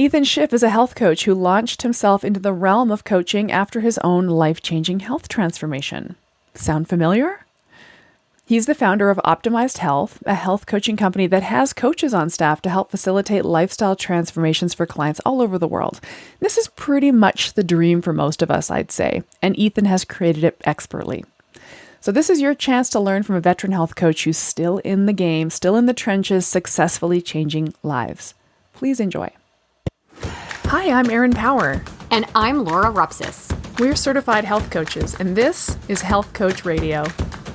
Ethan Schiff is a health coach who launched himself into the realm of coaching after his own life-changing health transformation. Sound familiar? He's the founder of Optimized Health, a health coaching company that has coaches on staff to help facilitate lifestyle transformations for clients all over the world. This is pretty much the dream for most of us, I'd say, and Ethan has created it expertly. So this is your chance to learn from a veteran health coach who's still in the game, still in the trenches, successfully changing lives. Please enjoy. Hi, I'm Erin Power. And I'm Laura Rupsis. We're certified health coaches, and this is Health Coach Radio.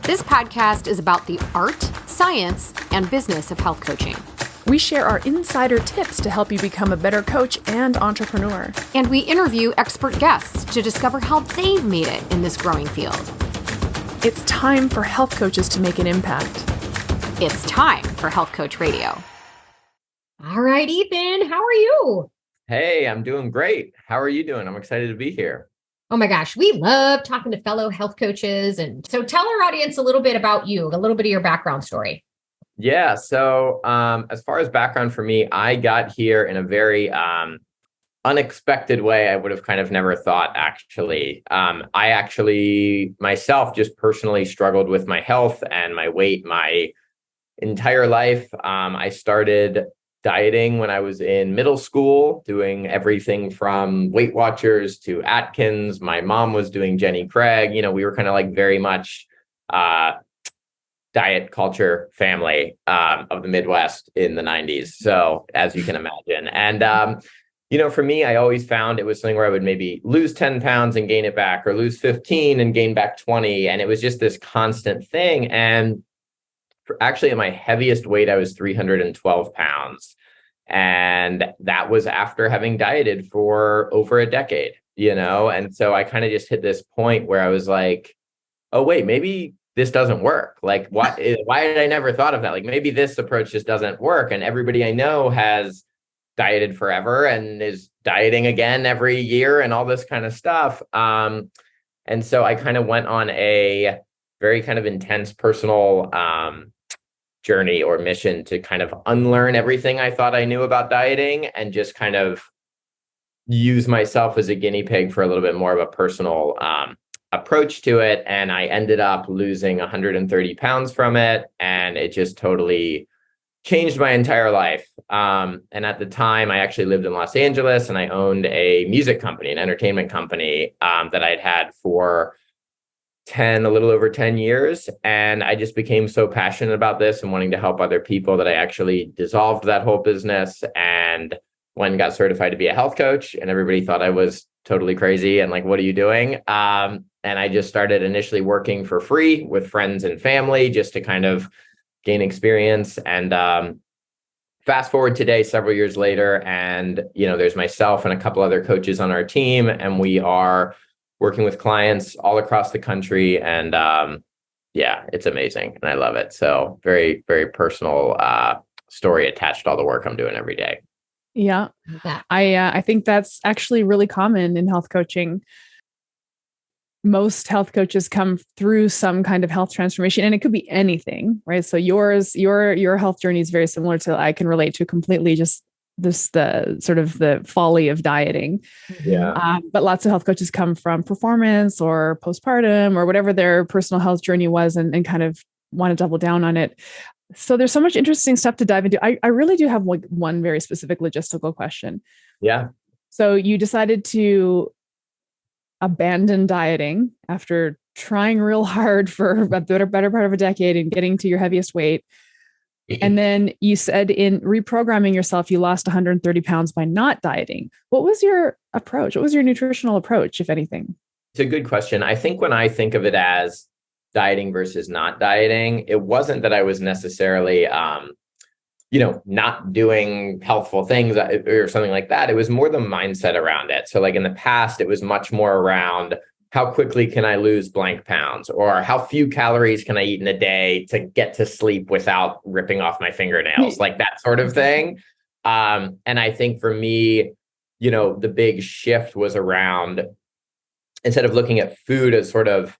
This podcast is about the art, science, and business of health coaching. We share our insider tips to help you become a better coach and entrepreneur. And we interview expert guests to discover how they've made it in this growing field. It's time for health coaches to make an impact. It's time for Health Coach Radio. All right, Ethan, how are you? Hey, I'm doing great. How are you doing? I'm excited to be here. Oh my gosh, we love talking to fellow health coaches. And so tell our audience a little bit about you, a little bit of your background story. Yeah. So as far as background for me, I got here in a very unexpected way. I would have kind of never thought, actually. I actually myself just personally struggled with my health and my weight my entire life. I started dieting when I was in middle school, doing everything from Weight Watchers to Atkins. My mom was doing Jenny Craig. You know, we were kind of like very much diet culture family of the Midwest in the 90s. So as you can imagine. And, for me, I always found it was something where I would maybe lose 10 pounds and gain it back, or lose 15 and gain back 20. And it was just this constant thing. And actually, at my heaviest weight, I was 312 pounds. And that was after having dieted for over a decade, And so I kind of just hit this point where I was like, oh, wait, maybe this doesn't work. Like, why had I never thought of that? Like, maybe this approach just doesn't work. And everybody I know has dieted forever and is dieting again every year and all this kind of stuff. And so I kind of went on a very kind of intense personal journey or mission to kind of unlearn everything I thought I knew about dieting and just kind of use myself as a guinea pig for a little bit more of a personal approach to it. And I ended up losing 130 pounds from it. And it just totally changed my entire life. And at the time, I actually lived in Los Angeles and I owned a music company, an entertainment company that I'd had for a little over 10 years. And I just became so passionate about this and wanting to help other people that I actually dissolved that whole business and went and got certified to be a health coach. And everybody thought I was totally crazy and like, what are you doing? And I just started initially working for free with friends and family just to kind of gain experience. And fast forward today, several years later, and, there's myself and a couple other coaches on our team, and we are working with clients all across the country. And it's amazing. And I love it. So very, very personal story attached to all the work I'm doing every day. Yeah. I think that's actually really common in health coaching. Most health coaches come through some kind of health transformation, and it could be anything, right? So your health journey is very similar to, I can relate to completely, just the sort of the folly of dieting. Yeah. But lots of health coaches come from performance or postpartum or whatever their personal health journey was and kind of want to double down on it. So there's so much interesting stuff to dive into. I really do have one very specific logistical question. Yeah. So you decided to abandon dieting after trying real hard for a better part of a decade and getting to your heaviest weight. And then you said in reprogramming yourself, you lost 130 pounds by not dieting. What was your approach? What was your nutritional approach, if anything? It's a good question. I think when I think of it as dieting versus not dieting, it wasn't that I was necessarily, not doing healthful things or something like that. It was more the mindset around it. So like in the past, it was much more around how quickly can I lose blank pounds, or how few calories can I eat in a day to get to sleep without ripping off my fingernails, like that sort of thing. And I think for me, the big shift was around, instead of looking at food as sort of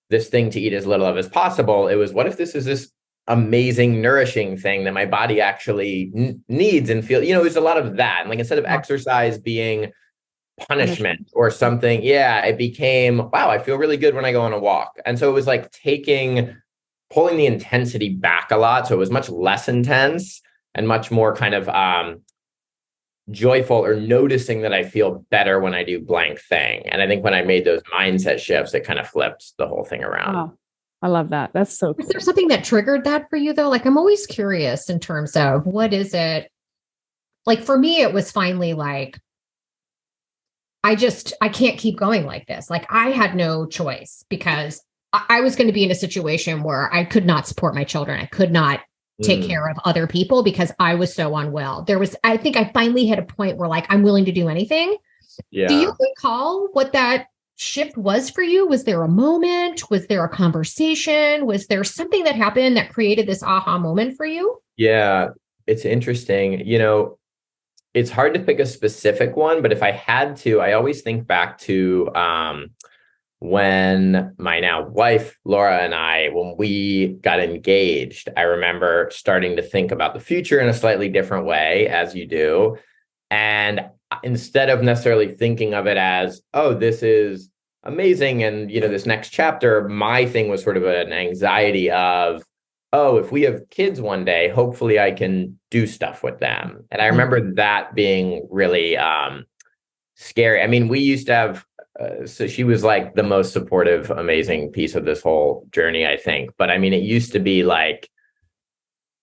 this thing to eat as little of as possible, it was, what if this is this amazing, nourishing thing that my body actually needs and feel, there's a lot of that. And like, instead of exercise being punishment or something, it became, wow, I feel really good when I go on a walk. And so it was like pulling the intensity back a lot. So it was much less intense and much more kind of joyful, or noticing that I feel better when I do blank thing. And I think when I made those mindset shifts, it kind of flipped the whole thing around. Wow. I love that. That's so cool. Was there something that triggered that for you though? Like, I'm always curious in terms of what is it? Like for me, it was finally like, I can't keep going like this. Like I had no choice because I was going to be in a situation where I could not support my children. I could not take care of other people because I was so unwell. I think I finally hit a point where like, I'm willing to do anything. Yeah. Do you recall what that shift was for you? Was there a moment? Was there a conversation? Was there something that happened that created this aha moment for you? Yeah, it's interesting. It's hard to pick a specific one, but if I had to, I always think back to when my now wife, Laura, and I, when we got engaged, I remember starting to think about the future in a slightly different way, as you do. And instead of necessarily thinking of it as, oh, this is amazing, and, this next chapter, my thing was sort of an anxiety of, oh, if we have kids one day, hopefully I can do stuff with them. And I remember that being really scary. I mean, we used to have, so she was like the most supportive, amazing piece of this whole journey, I think. But I mean, it used to be like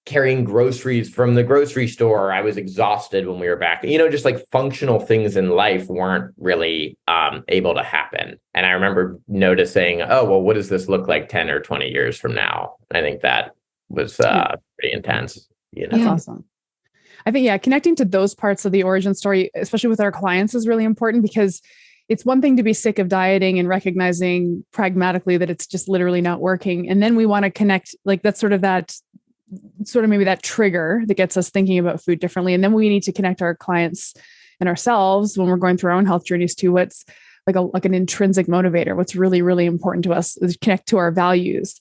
carrying groceries from the grocery store. I was exhausted when we were back, just like functional things in life weren't really able to happen. And I remember noticing, oh, well, what does this look like 10 or 20 years from now? And I think that was pretty intense. That's awesome. I think, connecting to those parts of the origin story, especially with our clients, is really important, because it's one thing to be sick of dieting and recognizing pragmatically that it's just literally not working. And then we want to connect, like that's sort of maybe that trigger that gets us thinking about food differently. And then we need to connect our clients and ourselves when we're going through our own health journeys to what's like an intrinsic motivator. What's really, really important to us is connect to our values.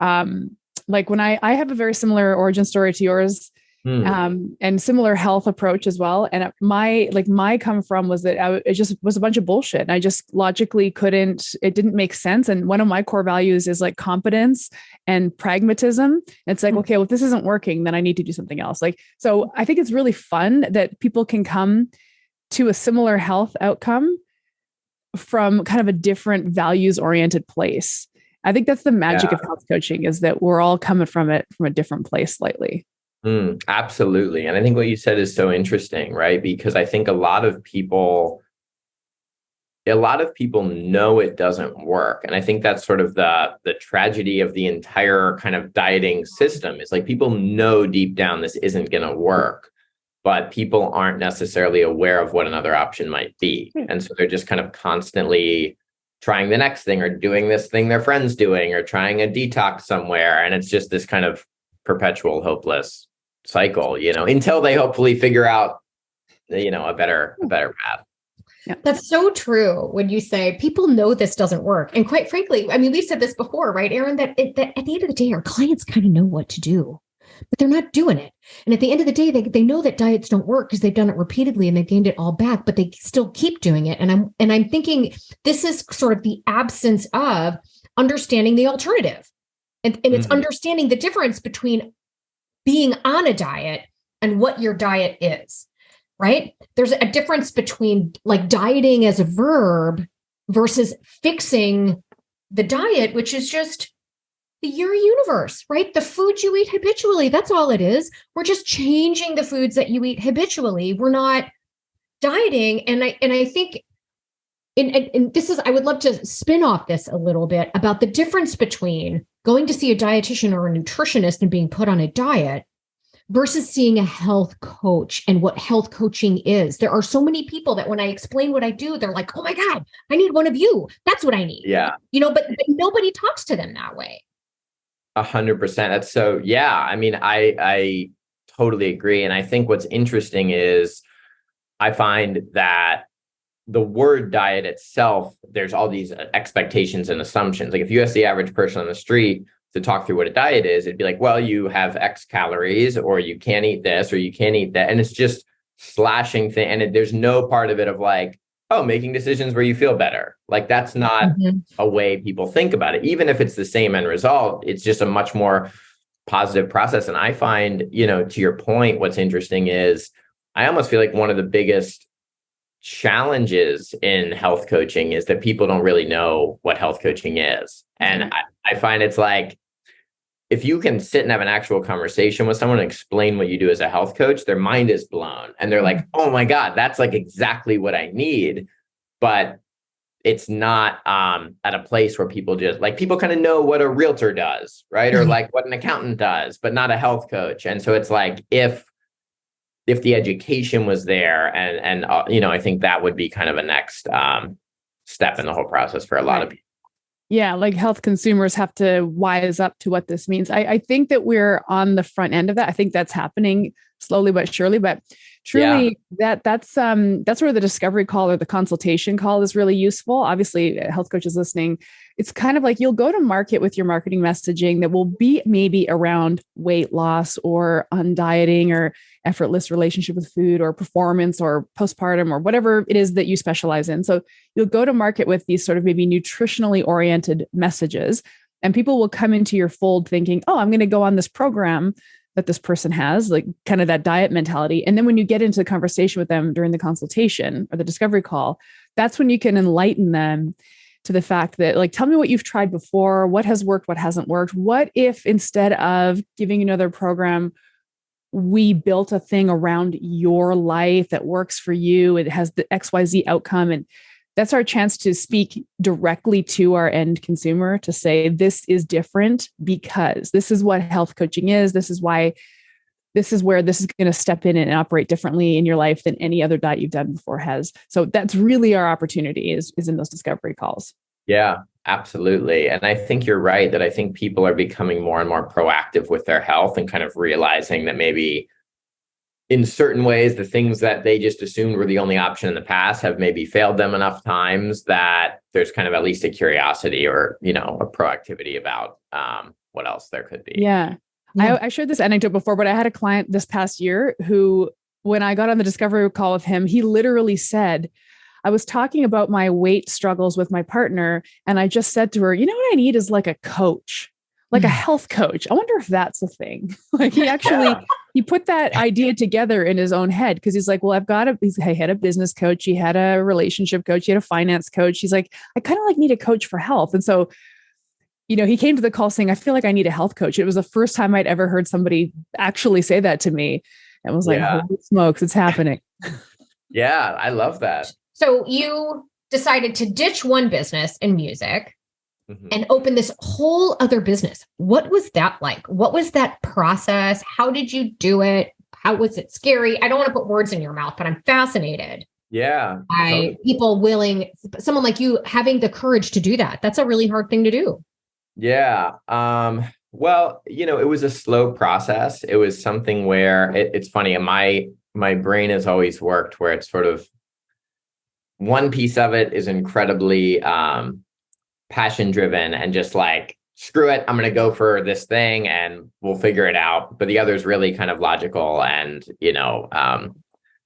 Like when I have a very similar origin story to yours, and similar health approach as well. And my come from was that it just was a bunch of bullshit. And I just logically it didn't make sense. And one of my core values is like competence and pragmatism. It's like, okay, well, if this isn't working, then I need to do something else. So I think it's really fun that people can come to a similar health outcome from kind of a different values oriented place. I think that's the magic of health coaching, is that we're all coming from it from a different place slightly. Absolutely. And I think what you said is so interesting, right? Because I think a lot of people know it doesn't work. And I think that's sort of the tragedy of the entire kind of dieting system, is like people know deep down this isn't going to work, but people aren't necessarily aware of what another option might be. And so they're just kind of constantly trying the next thing, or doing this thing their friend's doing, or trying a detox somewhere. And it's just this kind of perpetual hopeless cycle, until they hopefully figure out, a better path. Yeah. That's so true when you say people know this doesn't work. And quite frankly, I mean, we've said this before, right, Aaron, that at the end of the day, our clients kind of know what to do, but they're not doing it. And at the end of the day, they know that diets don't work because they've done it repeatedly and they gained it all back, but they still keep doing it. And I'm thinking this is sort of the absence of understanding the alternative. And it's understanding the difference between being on a diet and what your diet is, right? There's a difference between like dieting as a verb versus fixing the diet, which is just your universe, right? The food you eat habitually, that's all it is. We're just changing the foods that you eat habitually. We're not dieting. And I think, and this is, I would love to spin off this a little bit about the difference between going to see a dietitian or a nutritionist and being put on a diet versus seeing a health coach and what health coaching is. There are so many people that when I explain what I do, they're like, oh my God, I need one of you. That's what I need. Yeah. But nobody talks to them that way. 100%. That's so, yeah. I mean, I totally agree. And I think what's interesting is I find that the word diet itself, there's all these expectations and assumptions. Like if you ask the average person on the street, to talk through what a diet is, it'd be like, well, you have X calories, or you can't eat this, or you can't eat that. And it's just slashing thing. And there's no part of it of like, oh, making decisions where you feel better. Like that's not a way people think about it. Even if it's the same end result, it's just a much more positive process. And I find, to your point, what's interesting is I almost feel like one of the biggest challenges in health coaching is that people don't really know what health coaching is. And I find it's like, if you can sit and have an actual conversation with someone and explain what you do as a health coach, their mind is blown. And they're like, oh my God, that's like exactly what I need. But it's not at a place where people just like, people kind of know what a realtor does, right? Or like what an accountant does, but not a health coach. And so it's like, if the education was there, and I think that would be kind of a next step in the whole process for a lot of people. Yeah, like health consumers have to wise up to what this means. I think that we're on the front end of that. I think that's happening slowly but surely. But truly, that's where the discovery call or the consultation call is really useful. Obviously, health coaches listening, it's kind of like you'll go to market with your marketing messaging that will be maybe around weight loss or on dieting or effortless relationship with food or performance or postpartum or whatever it is that you specialize in. So you'll go to market with these sort of maybe nutritionally oriented messages, and people will come into your fold thinking, oh, I'm going to go on this program that this person has, like kind of that diet mentality. And then when you get into the conversation with them during the consultation or the discovery call, that's when you can enlighten them to the fact that, like, tell me what you've tried before, what has worked, what hasn't worked. What if instead of giving another program, we built a thing around your life that works for you? It has the XYZ outcome. And that's our chance to speak directly to our end consumer to say, this is different because this is what health coaching is. This is why, this is where this is going to step in and operate differently in your life than any other diet you've done before has. So that's really our opportunity is in those discovery calls. Yeah, absolutely. And I think you're right that I think people are becoming more and more proactive with their health and kind of realizing that maybe in certain ways, the things that they just assumed were the only option in the past have maybe failed them enough times that there's kind of at least a curiosity or, a proactivity about what else there could be. Yeah. I shared this anecdote before, but I had a client this past year who, when I got on the discovery call with him, he literally said, I was talking about my weight struggles with my partner. And I just said to her, you know what I need is like a coach, like a health coach. I wonder if that's a thing. Like he actually, he put that idea together in his own head. Cause he's like, well, he had a business coach. He had a relationship coach. He had a finance coach. He's like, I kind of like need a coach for health. And so, he came to the call saying, I feel like I need a health coach. It was the first time I'd ever heard somebody actually say that to me. And was like, holy smokes, it's happening. Yeah, I love that. So you decided to ditch one business in music and open this whole other business. What was that like? What was that process? How did you do it? How was it scary? I don't want to put words in your mouth, but I'm fascinated. Yeah. By people someone like you having the courage to do that. That's a really hard thing to do. Yeah. Well, it was a slow process. It was something where it's funny. My brain has always worked where it's sort of one piece of it is incredibly passion driven and just like, screw it, I'm going to go for this thing and we'll figure it out. But the other is really kind of logical and,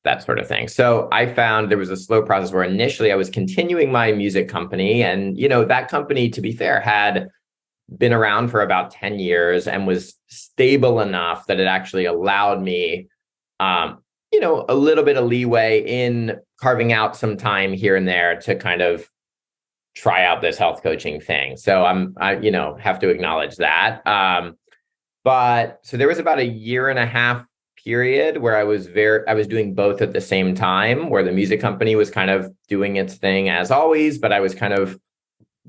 that sort of thing. So I found there was a slow process where initially I was continuing my music company. And, that company, to be fair, had been around for about 10 years and was stable enough that it actually allowed me, a little bit of leeway in carving out some time here and there to kind of try out this health coaching thing. So I have to acknowledge that. But so there was about a year and a half period where I was doing both at the same time, where the music company was kind of doing its thing as always, but I was kind of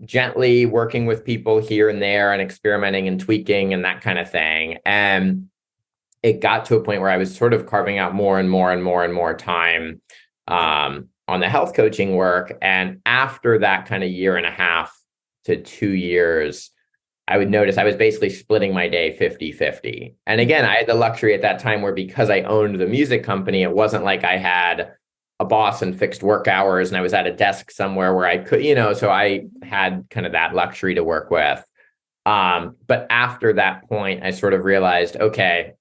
gently working with people here and there and experimenting and tweaking and that kind of thing. And it got to a point where I was sort of carving out more and more and more and more time on the health coaching work. And after that kind of year and a half to 2 years, I would notice I was basically splitting my day 50-50. And again, I had the luxury at that time where because I owned the music company, it wasn't like I had a boss and fixed work hours and I was at a desk somewhere where I could, so I had kind of that luxury to work with. But after that point, I sort of realized, okay,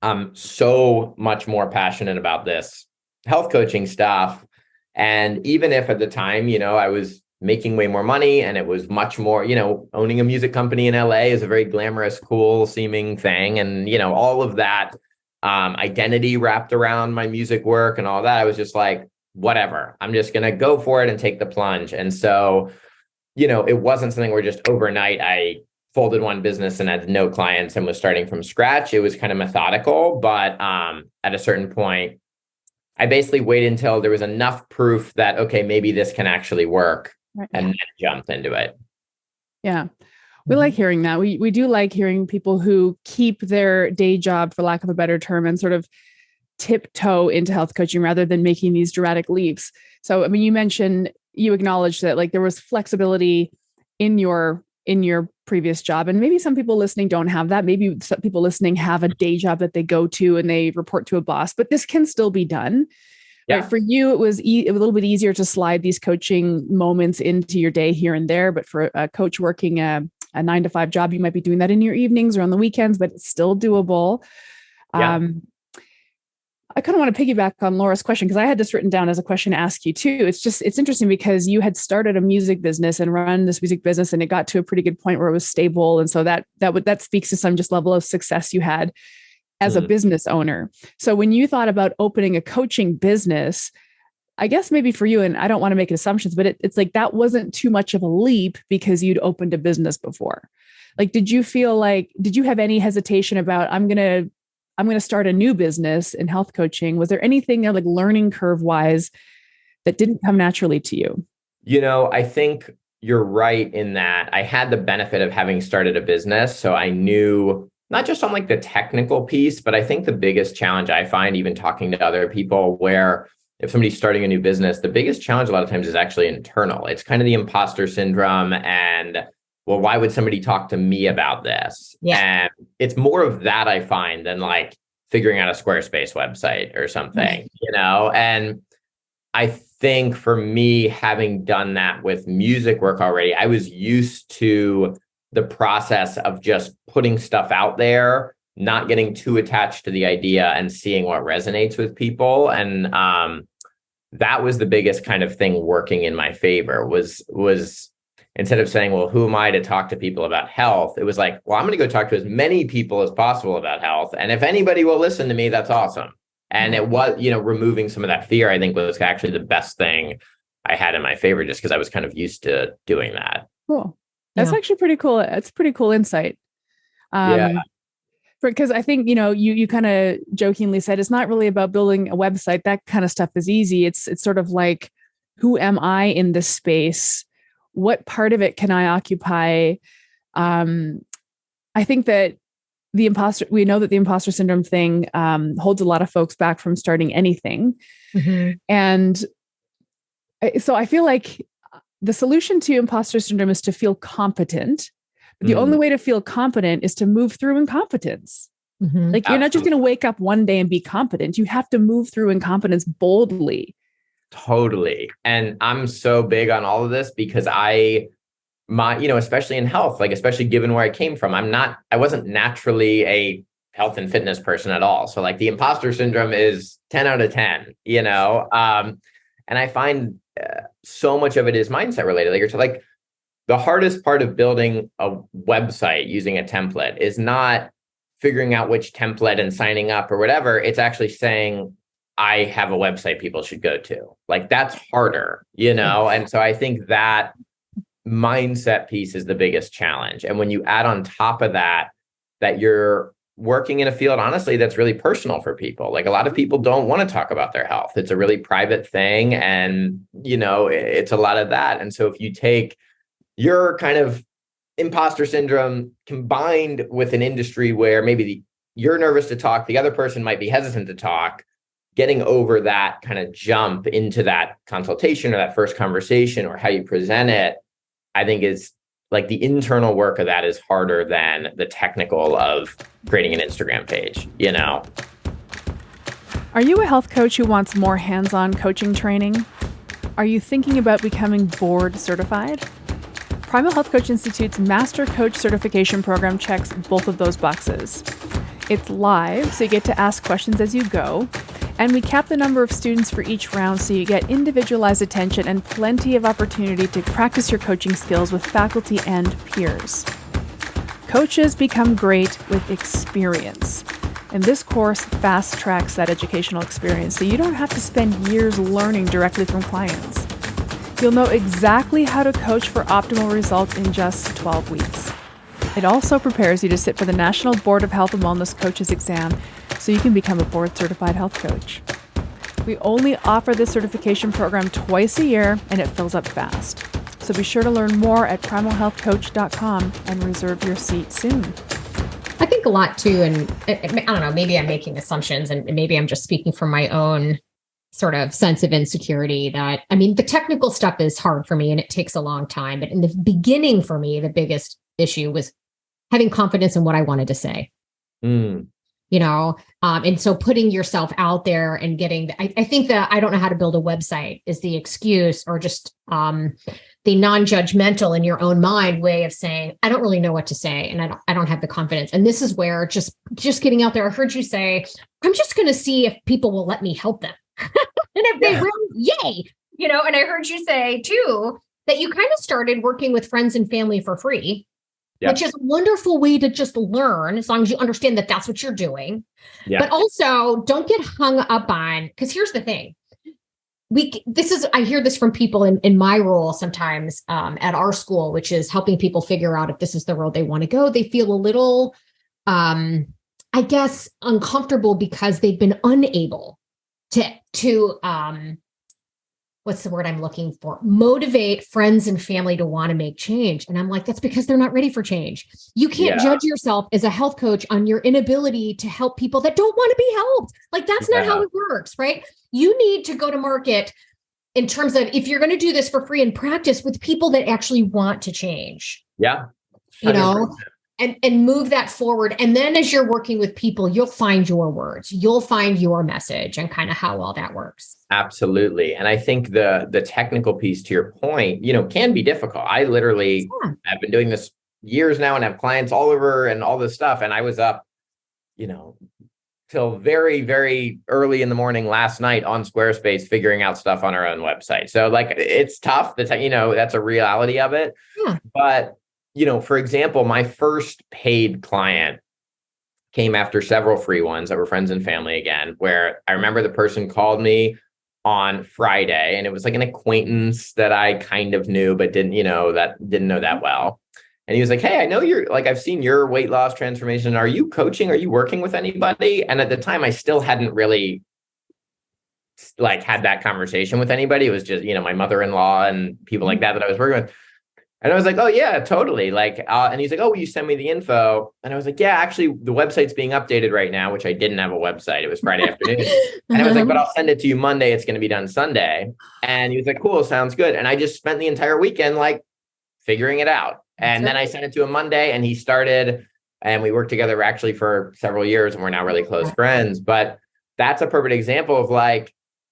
I'm so much more passionate about this health coaching stuff. And even if at the time, I was making way more money and it was much more, owning a music company in LA is a very glamorous, cool seeming thing. And, all of that identity wrapped around my music work and all that, I was just like, whatever, I'm just going to go for it and take the plunge. And so, it wasn't something where just overnight I folded one business and had no clients and was starting from scratch. It was kind of methodical, but at a certain point, I basically waited until there was enough proof that, okay, maybe this can actually work, right, and then jumped into it. Yeah. We like hearing that. We do like hearing people who keep their day job, for lack of a better term, and sort of tiptoe into health coaching rather than making these dramatic leaps. So, I mean, you acknowledged that like there was flexibility in your previous job. And maybe some people listening don't have that. Maybe some people listening have a day job that they go to and they report to a boss, but this can still be done. Yeah. Right? For you, it was a little bit easier to slide these coaching moments into your day here and there. But for a coach working a 9-to-5 job, you might be doing that in your evenings or on the weekends, but it's still doable. Yeah. I kind of want to piggyback on Laura's question because I had this written down as a question to ask you too. It's interesting because you had started a music business and run this music business and it got to a pretty good point where it was stable. And so that speaks to some just level of success you had as a business owner. So when you thought about opening a coaching business, I guess maybe for you, and I don't want to make assumptions, but it's like that wasn't too much of a leap because you'd opened a business before. Like, did you have any hesitation about, I'm going to start a new business in health coaching? Was there anything there, like learning curve wise, that didn't come naturally to you? I think you're right in that I had the benefit of having started a business. So I knew not just on like the technical piece, but I think the biggest challenge I find even talking to other people where if somebody's starting a new business, the biggest challenge a lot of times is actually internal. It's kind of the imposter syndrome and, well, why would somebody talk to me about this? Yeah. And it's more of that I find than like figuring out a Squarespace website or something, And I think for me, having done that with music work already, I was used to the process of just putting stuff out there, not getting too attached to the idea and seeing what resonates with people. And that was the biggest kind of thing working in my favor was instead of saying, well, who am I to talk to people about health? It was like, well, I'm going to go talk to as many people as possible about health. And if anybody will listen to me, that's awesome. And it was, removing some of that fear, I think was actually the best thing I had in my favor, just because I was kind of used to doing that. Cool. That's actually pretty cool. It's pretty cool insight. Because I think, you kind of jokingly said, it's not really about building a website. That kind of stuff is easy. It's sort of like, who am I in this space? What part of it can I occupy? I think that we know that the imposter syndrome thing holds a lot of folks back from starting anything. Mm-hmm. And so I feel like the solution to imposter syndrome is to feel competent. But the only way to feel competent is to move through incompetence. Mm-hmm. Like you're not just going to wake up one day and be competent. You have to move through incompetence boldly. Totally. And I'm so big on all of this because especially in health, like, especially given where I came from, I wasn't naturally a health and fitness person at all. So like the imposter syndrome is 10 out of 10, and I find so much of it is mindset related. Like the hardest part of building a website using a template is not figuring out which template and signing up or whatever. It's actually saying, I have a website people should go to. Like that's harder, And so I think that mindset piece is the biggest challenge. And when you add on top of that you're working in a field, honestly, that's really personal for people. Like a lot of people don't want to talk about their health. It's a really private thing. And, it's a lot of that. And so if you take your kind of imposter syndrome combined with an industry where maybe you're nervous to talk, the other person might be hesitant to talk, getting over that kind of jump into that consultation or that first conversation or how you present it, I think is like the internal work of that is harder than the technical of creating an Instagram page, Are you a health coach who wants more hands-on coaching training? Are you thinking about becoming board certified? Primal Health Coach Institute's Master Coach Certification Program checks both of those boxes. It's live, so you get to ask questions as you go. And we cap the number of students for each round so you get individualized attention and plenty of opportunity to practice your coaching skills with faculty and peers. Coaches become great with experience. And this course fast tracks that educational experience so you don't have to spend years learning directly from clients. You'll know exactly how to coach for optimal results in just 12 weeks. It also prepares you to sit for the National Board of Health and Wellness Coaches exam so you can become a board-certified health coach. We only offer this certification program twice a year, and it fills up fast. So be sure to learn more at primalhealthcoach.com and reserve your seat soon. I think a lot too, and I don't know, maybe I'm making assumptions and maybe I'm just speaking from my own sort of sense of insecurity that, I mean, the technical stuff is hard for me and it takes a long time. But in the beginning for me, the biggest issue was having confidence in what I wanted to say. And so putting yourself out there and getting, I think that I don't know how to build a website is the excuse, or just the non-judgmental in your own mind way of saying, I don't really know what to say. And I don't have the confidence. And this is where just getting out there, I heard you say, I'm just going to see if people will let me help them. And if they will, yay. And I heard you say too, that you kind of started working with friends and family for free. Yep. Which is a wonderful way to just learn, as long as you understand that that's what you're doing. Yep. But also don't get hung up on, because here's the thing. I hear this from people in my role sometimes at our school, which is helping people figure out if this is the road they want to go. They feel a little, I guess, uncomfortable because they've been unable to what's the word I'm looking for? Motivate friends and family to want to make change. And I'm like, that's because they're not ready for change. You can't judge yourself as a health coach on your inability to help people that don't want to be helped. Like, that's not how it works, right? You need to go to market in terms of, if you're going to do this for free and practice with people that actually want to change. Yeah. 100%. And move that forward. And then as you're working with people, you'll find your words, you'll find your message and kind of how all that works. Absolutely. And I think the technical piece, to your point, can be difficult. I literally have been doing this years now and have clients all over and all this stuff. And I was up, till very, very early in the morning last night on Squarespace, figuring out stuff on our own website. So it's tough. That's a reality of it. Yeah. But for example, my first paid client came after several free ones that were friends and family again, where I remember the person called me on Friday, and it was like an acquaintance that I kind of knew, but didn't know that well. And he was like, hey, I know you're I've seen your weight loss transformation. Are you coaching? Are you working with anybody? And at the time I still hadn't really had that conversation with anybody. It was just, my mother-in-law and people like that I was working with. And I was like, oh, yeah, totally. And he's like, oh, will you send me the info? And I was like, yeah, actually, the website's being updated right now, which I didn't have a website. It was Friday afternoon. And I was like, but I'll send it to you Monday. It's going to be done Sunday. And he was like, cool, sounds good. And I just spent the entire weekend figuring it out. And then I sent it to him Monday, and he started, and we worked together actually for several years, and we're now really close friends. But that's a perfect example of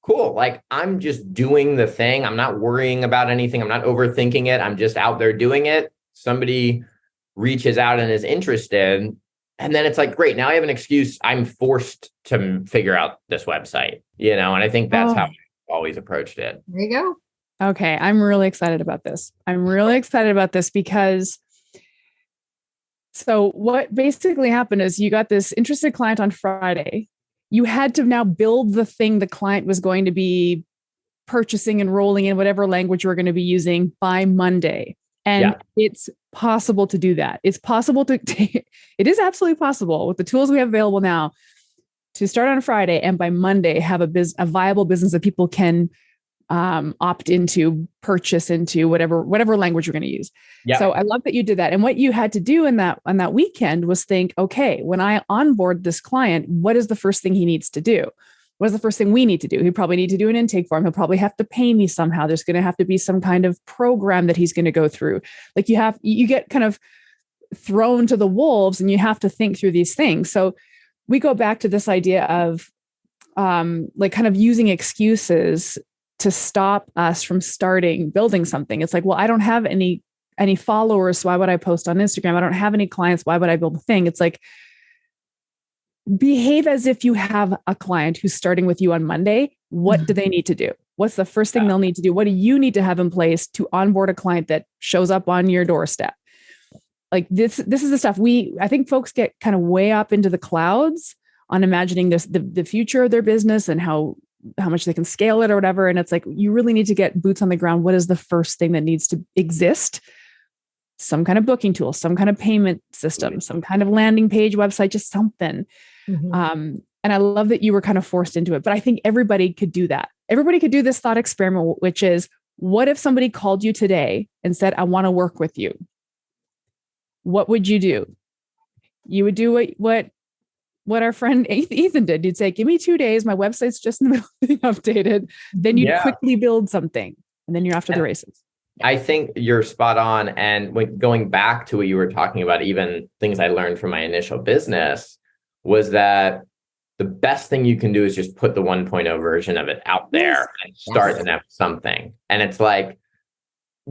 cool. I'm just doing the thing. I'm not worrying about anything. I'm not overthinking it. I'm just out there doing it. Somebody reaches out and is interested. And then it's great. Now I have an excuse. I'm forced to figure out this website, and I think that's how I always approached it. There you go. Okay. I'm really excited about this. Because so what basically happened is you got this interested client on Friday. You had to now build the thing the client was going to be purchasing and rolling in whatever language we're going to be using by Monday. And it's possible to do that. It's possible it is absolutely possible with the tools we have available now to start on Friday and by Monday have a viable business that people can opt into, purchase into, whatever language you're going to use. Yeah. So I love that you did that. And what you had to do on that weekend was think, okay, when I onboard this client, what is the first thing he needs to do? What is the first thing we need to do? He probably need to do an intake form. He'll probably have to pay me somehow. There's going to have to be some kind of program that he's going to go through. You get kind of thrown to the wolves and you have to think through these things. So we go back to this idea of kind of using excuses to stop us from building something. It's well, I don't have any any followers. So why would I post on Instagram? I don't have any clients. Why would I build a thing? It's like, behave as if you have a client who's starting with you on Monday. What do they need to do? What's the first thing they'll need to do? What do you need to have in place to onboard a client that shows up on your doorstep? Like this is the stuff I think folks get kind of way up into the clouds on imagining the future of their business and how much they can scale it or whatever. And it's like, you really need to get boots on the ground. What is the first thing that needs to exist? Some kind of booking tool, some kind of payment system, some kind of landing page, website, just something. And I love that you were kind of forced into it, but I think everybody could do that. Everybody could do this thought experiment, which is, what if somebody called you today and said, I want to work with you? What would you do? You would do what our friend Ethan did. You'd say, give me 2 days. My website's just in the middle of being updated. Then you'd quickly build something, and then you're off to the races. I think you're spot on. And going back to what you were talking about, even things I learned from my initial business, was that the best thing you can do is just put the 1.0 version of it out there and start and have something. And it's like,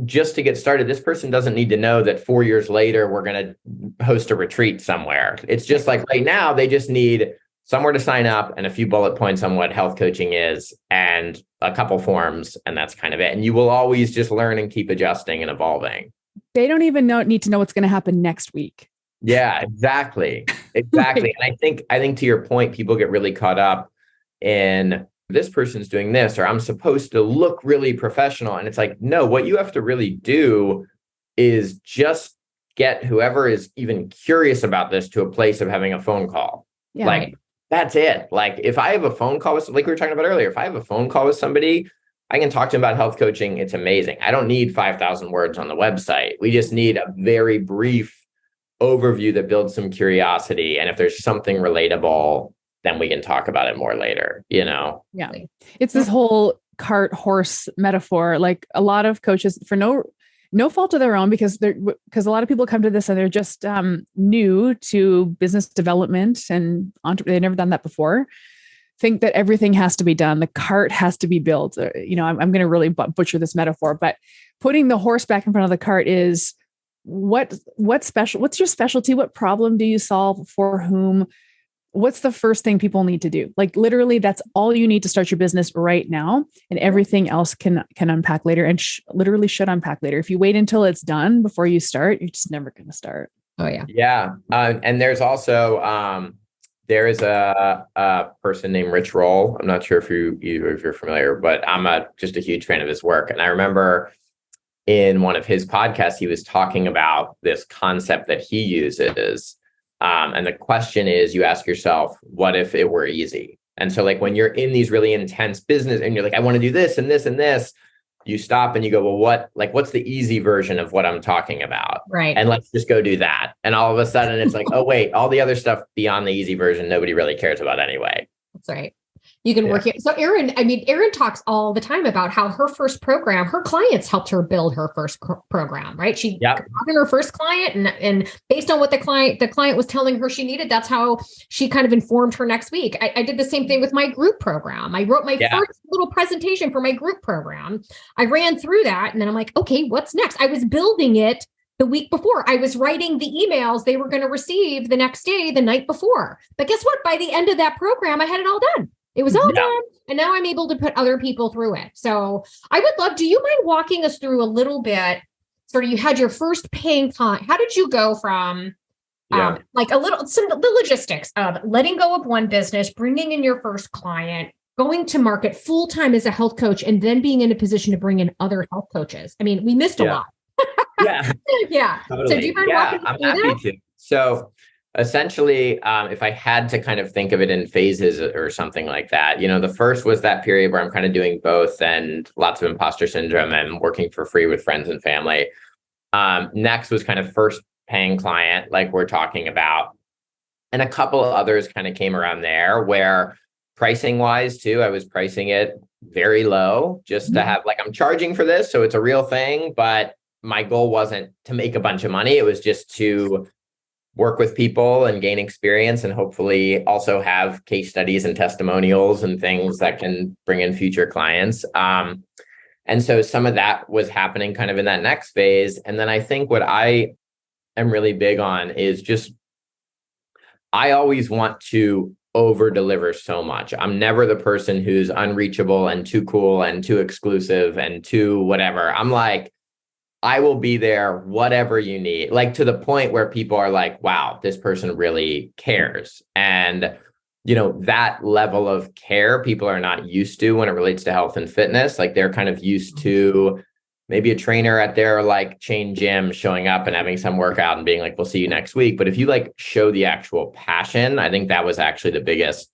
just to get started, this person doesn't need to know that 4 years later, we're going to host a retreat somewhere. It's just like right now, they just need somewhere to sign up and a few bullet points on what health coaching is and a couple forms. And that's kind of it. And you will always just learn and keep adjusting and evolving. They don't even need to know what's going to happen next week. Yeah, exactly. Exactly. And I think to your point, people get really caught up in, this person's doing this, or I'm supposed to look really professional. And it's like, no, what you have to really do is just get whoever is even curious about this to a place of having a phone call. Yeah. Like, that's it. Like, if I have a phone call with, like we were talking about earlier, if I have a phone call with somebody, I can talk to them about health coaching. It's amazing. I don't need 5,000 words on the website. We just need a very brief overview that builds some curiosity. And if there's something relatable, then we can talk about it more later, Yeah. It's this whole cart horse metaphor. Like, a lot of coaches, for no fault of their own, because a lot of people come to this and they're just new to business development and they've never done that before, think that everything has to be done. The cart has to be built. I'm going to really butcher this metaphor, but putting the horse back in front of the cart is what's your specialty? What problem do you solve? For whom? What's the first thing people need to do? Like, literally, that's all you need to start your business right now. And everything else can unpack later, and literally should unpack later. If you wait until it's done before you start, you're just never going to start. Oh yeah. Yeah. And there's also, there is a person named Rich Roll. I'm not sure if you're familiar, but I'm just a huge fan of his work. And I remember in one of his podcasts, he was talking about this concept that he uses. And the question is, you ask yourself, what if it were easy? And so, like, when you're in these really intense business and you're like, I want to do this and this and this, you stop and you go, well, what's the easy version of what I'm talking about? Right. And let's just go do that. And all of a sudden it's like, oh, wait, all the other stuff beyond the easy version, nobody really cares about anyway. That's right. You can work here. So Erin talks all the time about how her first program, her clients helped her build her first program, right? She got in her first client and based on what the client was telling her she needed, that's how she kind of informed her next week. I did the same thing with my group program. I wrote my first little presentation for my group program. I ran through that and then I'm like, okay, what's next? I was building it the week before. I was writing the emails they were going to receive the next day, the night before. But guess what? By the end of that program, I had it all done. It was all done. And now I'm able to put other people through it. So I would love, do you mind walking us through a little bit? Sort of, you had your first paying client. How did you go from some of the logistics of letting go of one business, bringing in your first client, going to market full-time as a health coach, and then being in a position to bring in other health coaches? I mean, we missed a lot. Yeah. Totally. So do you mind walking I'm through happy that? to. So essentially, if I had to kind of think of it in phases or something like that, the first was that period where I'm kind of doing both and lots of imposter syndrome and working for free with friends and family. Next was kind of first paying client, like we're talking about. And a couple of others kind of came around there where pricing wise too, I was pricing it very low just to have, like, I'm charging for this. So it's a real thing, but my goal wasn't to make a bunch of money. It was just to work with people and gain experience and hopefully also have case studies and testimonials and things that can bring in future clients. And so some of that was happening kind of in that next phase. And then I think what I am really big on is just, I always want to over deliver so much. I'm never the person who's unreachable and too cool and too exclusive and too whatever. I'm like, I will be there, whatever you need, like to the point where people are like, wow, this person really cares. And, that level of care, people are not used to when it relates to health and fitness. Like they're kind of used to maybe a trainer at their like chain gym showing up and having some workout and being like, we'll see you next week. But if you like show the actual passion, I think that was actually the biggest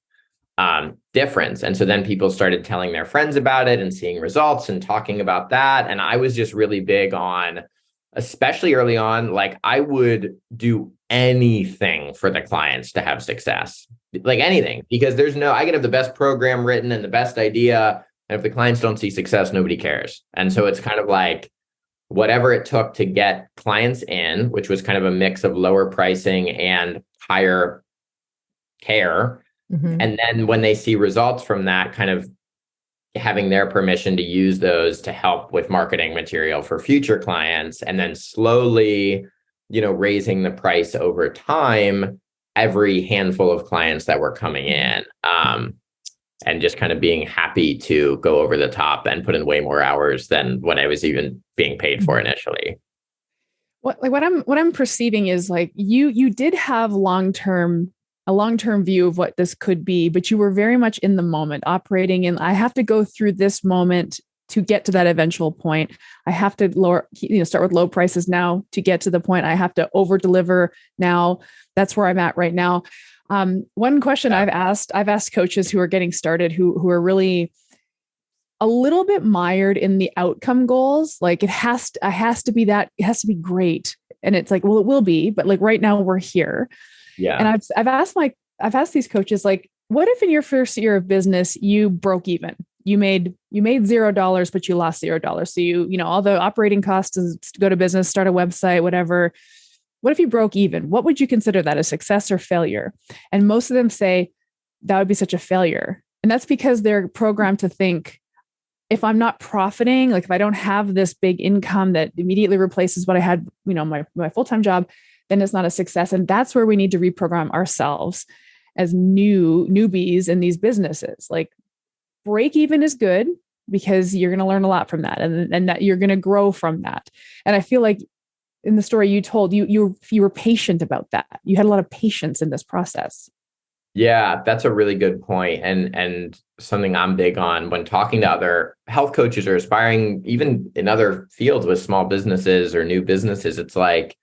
difference. And so then people started telling their friends about it and seeing results and talking about that. And I was just really big on, especially early on, like I would do anything for the clients to have success, like anything, because I could have the best program written and the best idea. And if the clients don't see success, nobody cares. And so it's kind of like whatever it took to get clients in, which was kind of a mix of lower pricing and higher care. Mm-hmm. And then when they see results from that, kind of having their permission to use those to help with marketing material for future clients, and then slowly, raising the price over time, every handful of clients that were coming in, and just kind of being happy to go over the top and put in way more hours than what I was even being paid for initially. What I'm perceiving is like you did have a long-term view of what this could be, but you were very much in the moment, operating in, I have to go through this moment to get to that eventual point. I have to start with low prices now to get to the point. I have to over deliver now. That's where I'm at right now. One question I've asked coaches who are getting started, who are really a little bit mired in the outcome goals. Like it has to be great. And it's like, well, it will be, but like right now we're here. Yeah. And I've asked these coaches, like, what if in your first year of business, you broke even? You made $0, but you lost $0. So all the operating costs to go to business, start a website, whatever. What if you broke even? What would you consider that, a success or failure? And most of them say that would be such a failure. And that's because they're programmed to think, if I'm not profiting, like if I don't have this big income that immediately replaces what I had, my full-time job, then it's not a success. And that's where we need to reprogram ourselves as newbies in these businesses. Like break even is good because you're going to learn a lot from that, and that you're going to grow from that. And I feel like in the story you told, you were patient about that. You had a lot of patience in this process. Yeah, that's a really good point. And something I'm big on when talking to other health coaches or aspiring, even in other fields with small businesses or new businesses, it's like,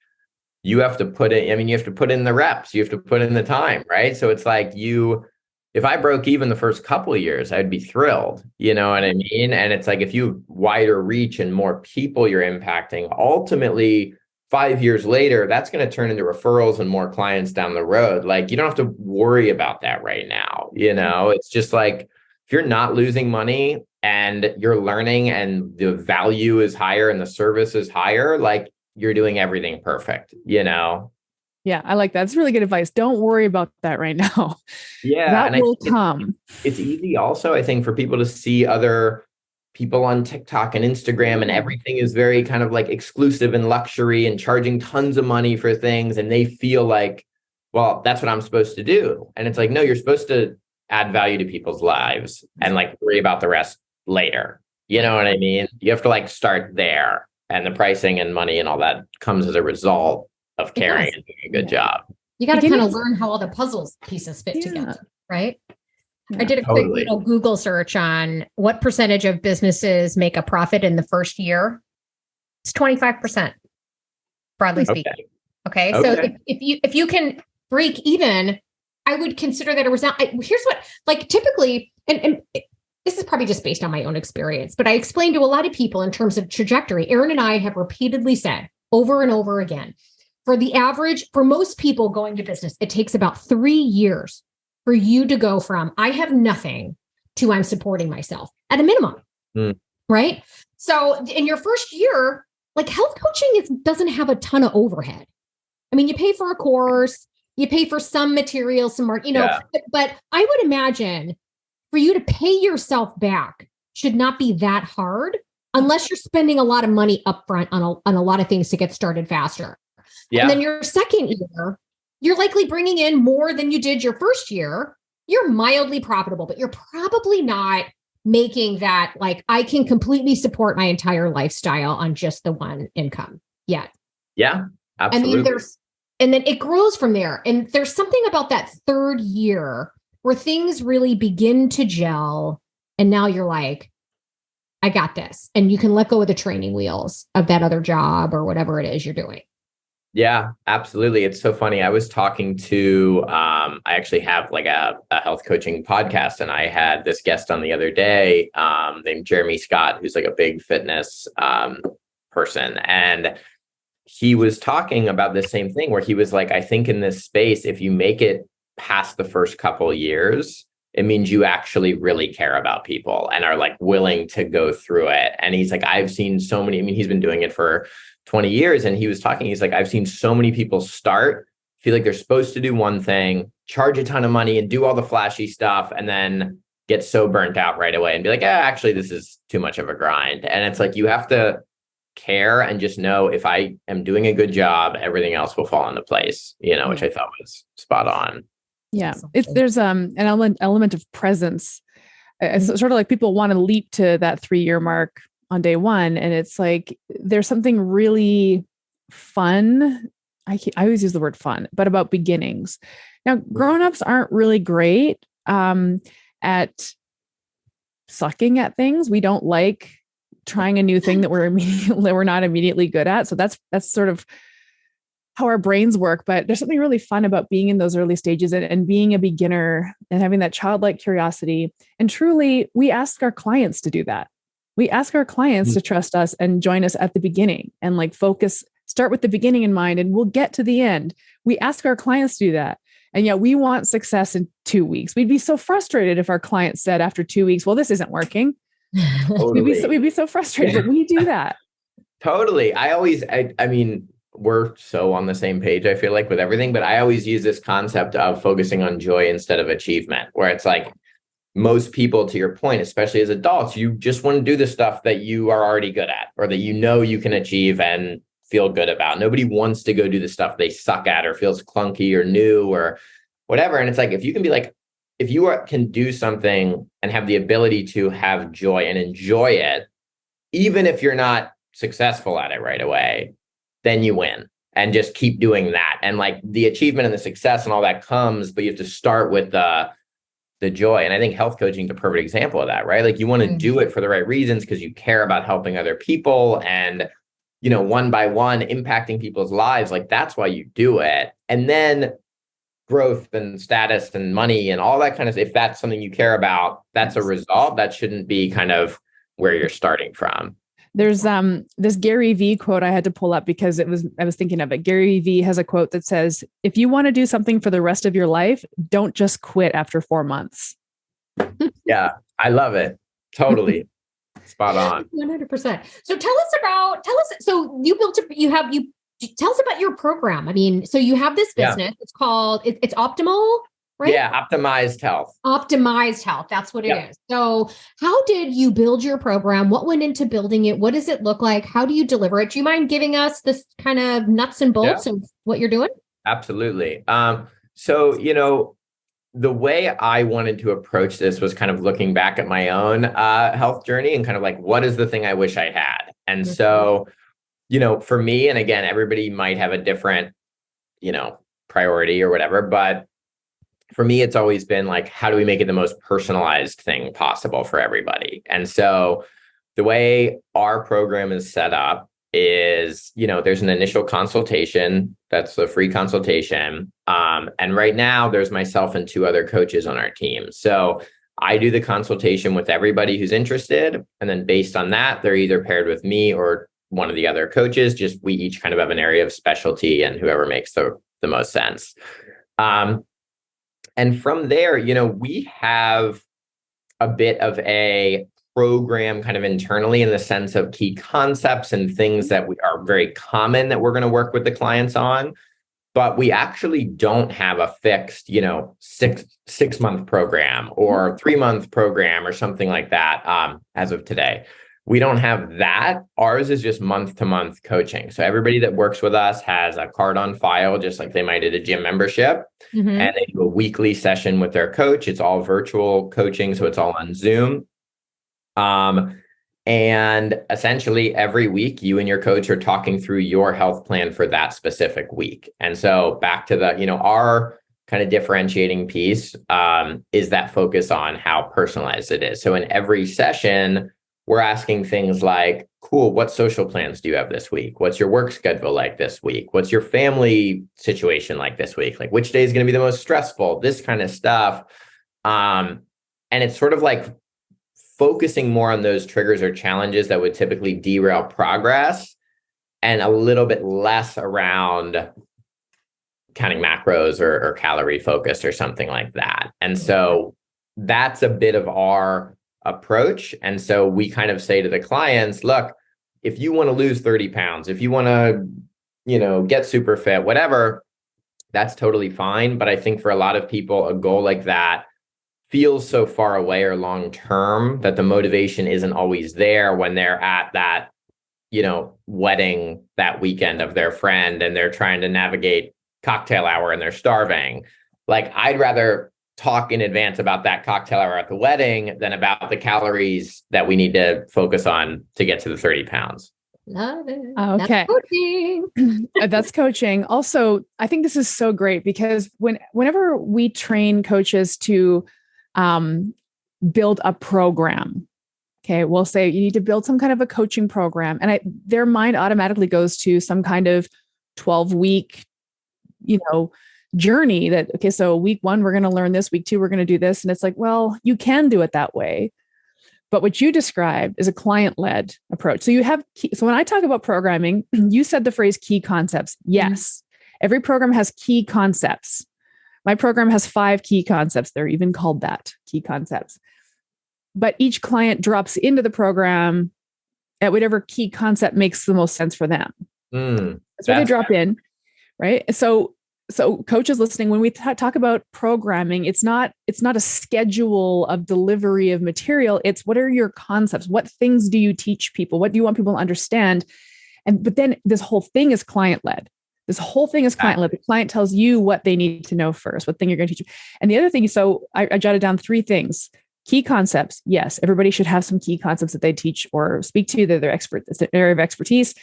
you have to put in the reps, you have to put in the time, right? So it's like if I broke even the first couple of years, I'd be thrilled, you know what I mean? And it's like, if you wider reach and more people you're impacting, ultimately 5 years later, that's going to turn into referrals and more clients down the road. Like you don't have to worry about that right now. It's just like, if you're not losing money and you're learning and the value is higher and the service is higher, like you're doing everything perfect, Yeah, I like that. That's really good advice. Don't worry about that right now. Yeah. That will come. It's easy also, I think, for people to see other people on TikTok and Instagram, and everything is very kind of like exclusive and luxury and charging tons of money for things. And they feel like, well, that's what I'm supposed to do. And it's like, no, you're supposed to add value to people's lives and like worry about the rest later. You know what I mean? You have to like start there. And the pricing and money and all that comes as a result of caring and doing a good job. You got to kind of learn how all the puzzles pieces fit together, right? Yeah, I did a quick little Google search on what percentage of businesses make a profit in the first year. It's 25%, broadly speaking. Okay. So if you can break even, I would consider that a result. Here's what, like typically, and this is probably just based on my own experience, but I explained to a lot of people in terms of trajectory. Aaron and I have repeatedly said over and over again, for most people going to business, it takes about 3 years for you to go from I have nothing to I'm supporting myself at a minimum, right? So in your first year, like health coaching doesn't have a ton of overhead. I mean, you pay for a course, you pay for some material, but I would imagine for you to pay yourself back should not be that hard unless you're spending a lot of money upfront on a lot of things to get started faster. Yeah. And then your second year, you're likely bringing in more than you did your first year. You're mildly profitable, but you're probably not making that like, I can completely support my entire lifestyle on just the one income yet. Yeah, absolutely. And then it grows from there. And there's something about that third year where things really begin to gel. And now you're like, I got this. And you can let go of the training wheels of that other job or whatever it is you're doing. Yeah, absolutely. It's so funny. I was talking to, I actually have like a health coaching podcast, and I had this guest on the other day named Jeremy Scott, who's like a big fitness person. And he was talking about the same thing where he was like, I think in this space, if you make it past the first couple of years, it means you actually really care about people and are like willing to go through it. And he's like, I've seen so many, I mean, he's been doing it for 20 years. And he was talking, he's like, I've seen so many people start, feel like they're supposed to do one thing, charge a ton of money and do all the flashy stuff, and then get so burnt out right away and be like, actually, this is too much of a grind. And it's like, you have to care and just know if I am doing a good job, everything else will fall into place, which I thought was spot on. Yeah. There's an element of presence. It's sort of like people want to leap to that 3-year mark on day one. And it's like, there's something really fun. I always use the word fun, but about beginnings. Now, grownups aren't really great at sucking at things. We don't like trying a new thing that we're not immediately good at. So that's sort of how our brains work. But there's something really fun about being in those early stages and being a beginner and having that childlike curiosity. And truly, we ask our clients to do that. We ask our clients to trust us and join us at the beginning and like start with the beginning in mind, and we'll get to the end. We ask our clients to do that. And yet we want success in 2 weeks. We'd be so frustrated if our client said after 2 weeks, well, this isn't working. Totally. We'd be so frustrated, but we do that. Totally. I mean, we're so on the same page, I feel like, with everything, but I always use this concept of focusing on joy instead of achievement, where it's like most people, to your point, especially as adults, you just want to do the stuff that you are already good at or that you can achieve and feel good about. Nobody wants to go do the stuff they suck at or feels clunky or new or whatever. And it's like, if you can do something and have the ability to have joy and enjoy it, even if you're not successful at it right away, then you win, and just keep doing that. And like the achievement and the success and all that comes, but you have to start with the joy. And I think health coaching is a perfect example of that, right? Like you want to do it for the right reasons because you care about helping other people and, one by one impacting people's lives. Like that's why you do it. And then growth and status and money and all that kind of, if that's something you care about, that's a result. That shouldn't be kind of where you're starting from. There's this Gary Vee quote I had to pull up because I was thinking of it. Gary Vee has a quote that says, if you want to do something for the rest of your life, don't just quit after 4 months. Yeah, I love it. Totally. Spot on. 100%. So tell us, so tell us about your program. I mean, so you have this business, it's called, it's Optimal, right? Yeah. Optimized health. Optimized health. That's what it is. So how did you build your program? What went into building it? What does it look like? How do you deliver it? Do you mind giving us this kind of nuts and bolts of what you're doing? Absolutely. So, the way I wanted to approach this was kind of looking back at my own health journey and kind of like, what is the thing I wish I had? And so, for me, and again, everybody might have a different, priority or whatever, but for me, it's always been like, how do we make it the most personalized thing possible for everybody? And so the way our program is set up is, there's an initial consultation. That's a free consultation. And right now there's myself and 2 other coaches on our team. So I do the consultation with everybody who's interested. And then based on that, they're either paired with me or one of the other coaches. Just we each kind of have an area of specialty and whoever makes the most sense. And from there, we have a bit of a program kind of internally in the sense of key concepts and things that are very common that we're going to work with the clients on. But we actually don't have a fixed, 6-month program or 3-month program or something like that as of today. We don't have that. Ours is just month to month coaching. So everybody that works with us has a card on file, just like they might at a gym membership. Mm-hmm. And they do a weekly session with their coach. It's all virtual coaching. So it's all on Zoom. And essentially every week you and your coach are talking through your health plan for that specific week. And so back to the, our kind of differentiating piece is that focus on how personalized it is. So in every session, we're asking things like, cool, what social plans do you have this week? What's your work schedule like this week? What's your family situation like this week? Like which day is going to be the most stressful? This kind of stuff. And it's sort of like focusing more on those triggers or challenges that would typically derail progress and a little bit less around counting macros or calorie focused or something like that. And so that's a bit of our approach. And so we kind of say to the clients, look, if you want to lose 30 pounds, if you want to, get super fit, whatever, that's totally fine. But I think for a lot of people, a goal like that feels so far away or long term that the motivation isn't always there when they're at that, wedding that weekend of their friend and they're trying to navigate cocktail hour and they're starving. Like I'd rather talk in advance about that cocktail hour at the wedding than about the calories that we need to focus on to get to the 30 pounds. Love it. Okay. That's coaching. That's coaching. Also, I think this is so great because whenever we train coaches to build a program, okay, we'll say you need to build some kind of a coaching program. And their mind automatically goes to some kind of 12-week, journey that, okay, so week 1, we're going to learn this, week 2, we're going to do this. And it's like, well, you can do it that way. But what you described is a client-led approach. So so when I talk about programming, you said the phrase key concepts. Yes. Every program has key concepts. My program has 5 key concepts. They're even called that, key concepts. But each client drops into the program at whatever key concept makes the most sense for them. That's where they drop in, right? So coaches listening, when we talk about programming, it's not a schedule of delivery of material. It's what are your concepts? What things do you teach people? What do you want people to understand? But then this whole thing is client-led. This whole thing is client-led. The client tells you what they need to know first, what thing you're going to teach them. And the other thing, so I jotted down 3 things. Key concepts. Yes, everybody should have some key concepts that they teach or speak to. They're their expert. It's an area of expertise.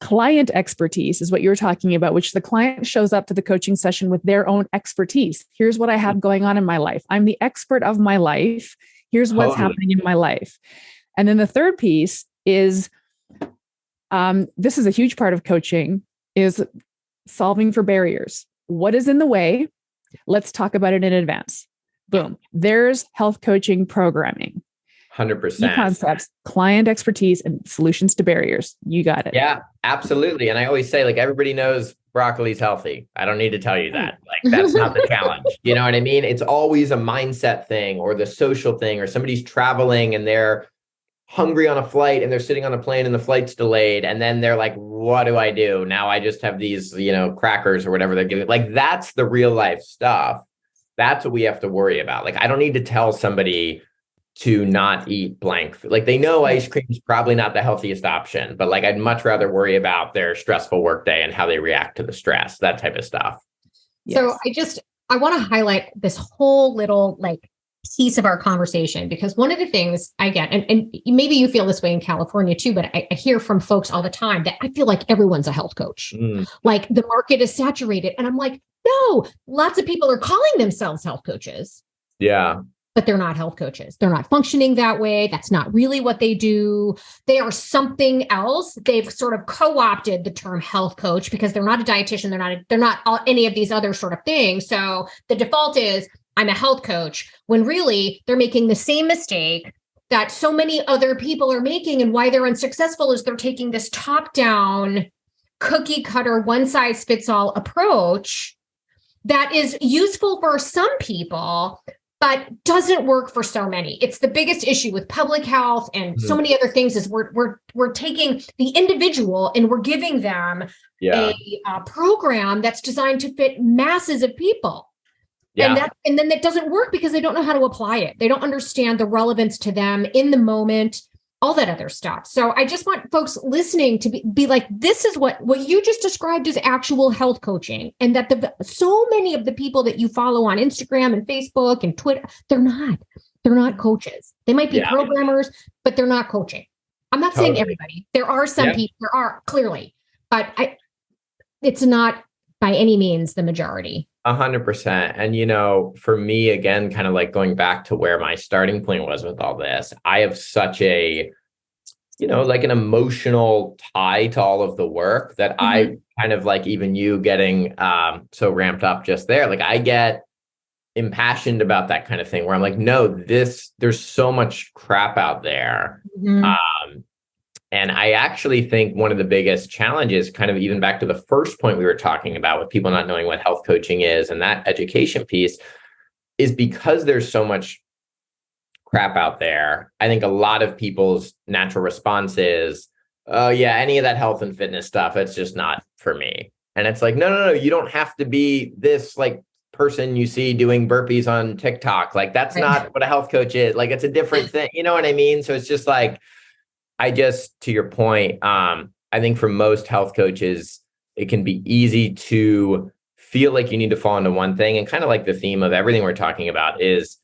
Client expertise is what you're talking about, which the client shows up to the coaching session with their own expertise. Here's what I have going on in my life. I'm the expert of my life. Here's what's happening in my life. And then the third piece is, this is a huge part of coaching, is solving for barriers. What is in the way? Let's talk about it in advance. Boom. There's health coaching programming. 100%. Key concepts, client expertise, and solutions to barriers. You got it. Yeah, absolutely. And I always say, like, everybody knows broccoli's healthy. I don't need to tell you that. Like, that's not the challenge. You know what I mean? It's always a mindset thing or the social thing, or somebody's traveling and they're hungry on a flight and they're sitting on a plane and the flight's delayed. And then they're like, what do I do? Now I just have these, crackers or whatever they're giving. Like, that's the real life stuff. That's what we have to worry about. Like, I don't need to tell somebody to not eat blank food. Like, they know ice cream is probably not the healthiest option, but like, I'd much rather worry about their stressful workday and how they react to the stress, that type of stuff. So I want to highlight this whole little piece of our conversation, because one of the things I get, and maybe you feel this way in California too, but I hear from folks all the time that I feel like everyone's a health coach. Like, the market is saturated. And I'm like, no, lots of people are calling themselves health coaches. Yeah. But they're not health coaches. They're not functioning that way. That's not really what they do. They are something else. They've sort of co-opted the term health coach because they're not a dietitian. They're not any of these other sort of things. So the default is, I'm a health coach, when really they're making the same mistake that so many other people are making. And why they're unsuccessful is they're taking this top-down, cookie cutter, one-size-fits-all approach that is useful for some people, but doesn't work for so many. It's the biggest issue with public health and so many other things is we're taking the individual and we're giving them a program that's designed to fit masses of people. Yeah. And then that doesn't work because they don't know how to apply it. They don't understand the relevance to them in the moment all that other stuff. So I just want folks listening to be like, this is what you just described as actual health coaching. And that so many of the people that you follow on Instagram and Facebook and Twitter, they're not coaches. They might be programmers, but they're not coaching. I'm not saying everybody. There are some people, there are clearly, but it's not by any means the majority. 100%. And, for me, again, kind of like going back to where my starting point was with all this, I have such a, like an emotional tie to all of the work that I kind of like, even you getting so ramped up just there, like I get impassioned about that kind of thing where I'm like, no, there's so much crap out there. And I actually think one of the biggest challenges, kind of even back to the first point we were talking about with people not knowing what health coaching is and that education piece, is because there's so much crap out there. I think a lot of people's natural response is, oh yeah, any of that health and fitness stuff, it's just not for me. And it's like, no, you don't have to be this like person you see doing burpees on TikTok. Like that's not what a health coach is. Like it's a different thing. You know what I mean? So it's just like, to your point, I think for most health coaches, it can be easy to feel like you need to fall into one thing. And kind of like the theme of everything we're talking about is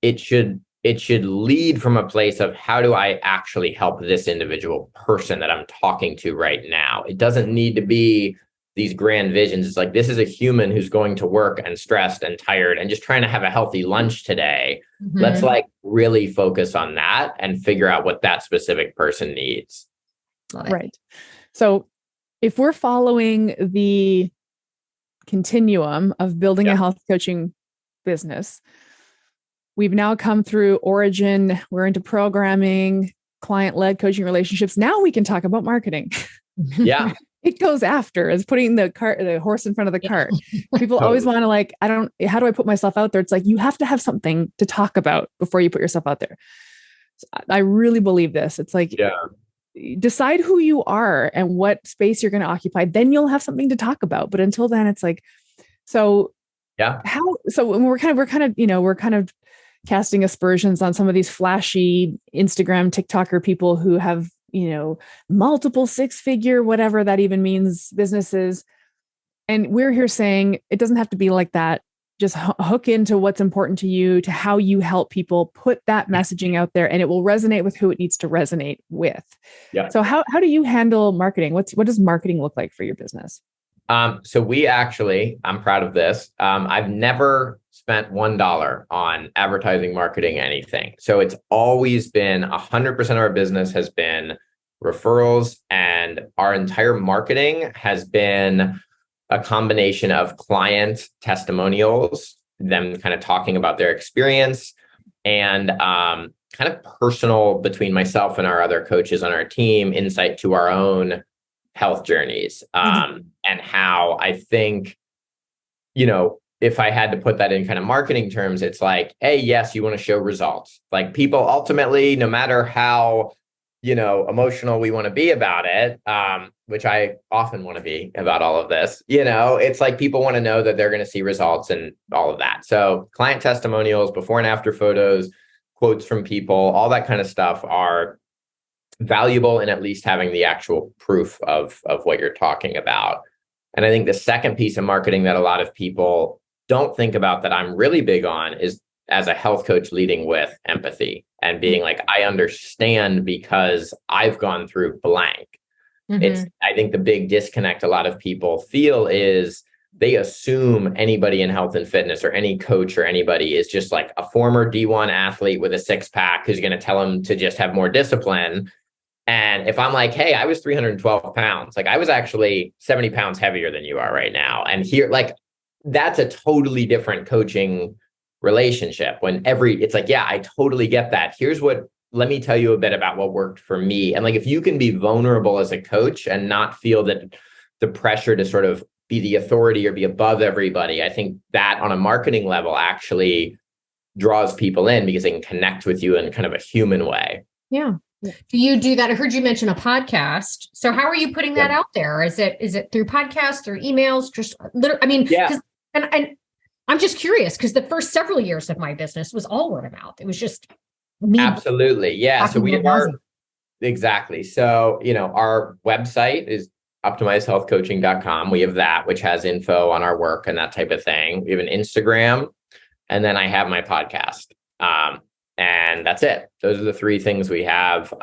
it should lead from a place of how do I actually help this individual person that I'm talking to right now? It doesn't need to be these grand visions. It's like, this is a human who's going to work and stressed and tired and just trying to have a healthy lunch today. Let's like really focus on that and figure out what that specific person needs. Right. So if we're following the continuum of building a health coaching business, we've now come through origin, we're into programming, client-led coaching relationships. Now we can talk about marketing. Yeah. It goes after is putting the horse in front of the cart. People always want to like, how do I put myself out there? It's like, you have to have something to talk about before you put yourself out there. So I really believe this. It's like, decide who you are and what space you're going to occupy. Then you'll have something to talk about. But until then, it's like, so we're kind of casting aspersions on some of these flashy Instagram TikToker people who have, multiple six-figure, whatever that even means, businesses. And we're here saying it doesn't have to be like that. Just hook into what's important to you, to how you help people, put that messaging out there, and it will resonate with who it needs to resonate with. Yeah. So how do you handle marketing? What does marketing look like for your business? So we actually, I'm proud of this. I've never spent $1 on advertising, marketing, anything. So it's always been 100% of our business has been referrals, and our entire marketing has been a combination of client testimonials, them kind of talking about their experience, and kind of personal between myself and our other coaches on our team, insight to our own health journeys, and how I think, if I had to put that in kind of marketing terms, it's like, hey, yes, you want to show results. Like people ultimately, no matter how, emotional we want to be about it, which I often want to be about all of this, it's like people want to know that they're going to see results and all of that. So client testimonials, before and after photos, quotes from people, all that kind of stuff are valuable in at least having the actual proof of what you're talking about. And I think the second piece of marketing that a lot of people don't think about that I'm really big on is, as a health coach, leading with empathy and being like, I understand because I've gone through blank. I think the big disconnect a lot of people feel is they assume anybody in health and fitness or any coach or anybody is just like a former D1 athlete with a six-pack who's going to tell them to just have more discipline. And if I'm like, hey, I was 312 pounds, like I was actually 70 pounds heavier than you are right now. And here, like, that's a totally different coaching relationship when it's like, yeah, I totally get that. Let me tell you a bit about what worked for me. And like, if you can be vulnerable as a coach and not feel that the pressure to sort of be the authority or be above everybody, I think that on a marketing level actually draws people in because they can connect with you in kind of a human way. Yeah. Do you do that? I heard you mention a podcast. So how are you putting that out there? Is it through podcasts, through emails? Just and I'm just curious because the first several years of my business was all word of mouth. It was just me. Absolutely. Yeah. So we exactly. So, our website is optimizedhealthcoaching.com. We have that, which has info on our work and that type of thing. We have an Instagram, and then I have my podcast. And that's it. Those are the three things we have.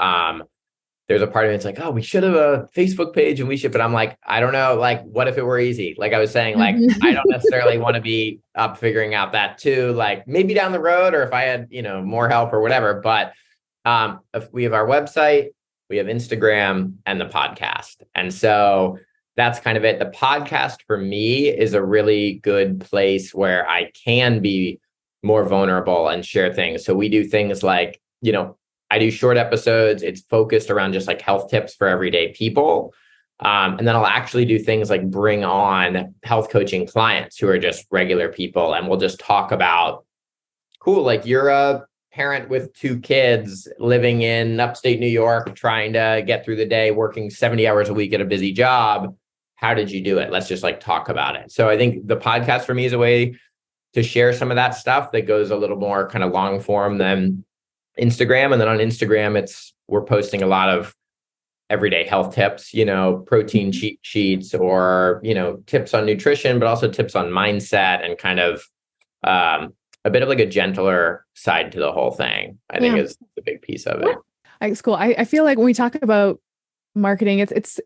There's a part of me that's like, oh, we should have a Facebook page and but I'm like, I don't know, like, what if it were easy? Like I was saying, like, I don't necessarily want to be up figuring out that too, like maybe down the road, or if I had, more help or whatever. But if we have our website, we have Instagram and the podcast. And so that's kind of it. The podcast for me is a really good place where I can be more vulnerable and share things. So we do things like, I do short episodes. It's focused around just like health tips for everyday people. And then I'll actually do things like bring on health coaching clients who are just regular people. And we'll just talk about, cool, like you're a parent with 2 kids living in upstate New York, trying to get through the day, working 70 hours a week at a busy job. How did you do it? Let's just like talk about it. So I think the podcast for me is a way to share some of that stuff that goes a little more kind of long form than Instagram. And then on Instagram, we're posting a lot of everyday health tips, protein cheat sheets, or, tips on nutrition, but also tips on mindset, and kind of a bit of like a gentler side to the whole thing, I think is a big piece of it. It's cool. I feel like when we talk about marketing, it's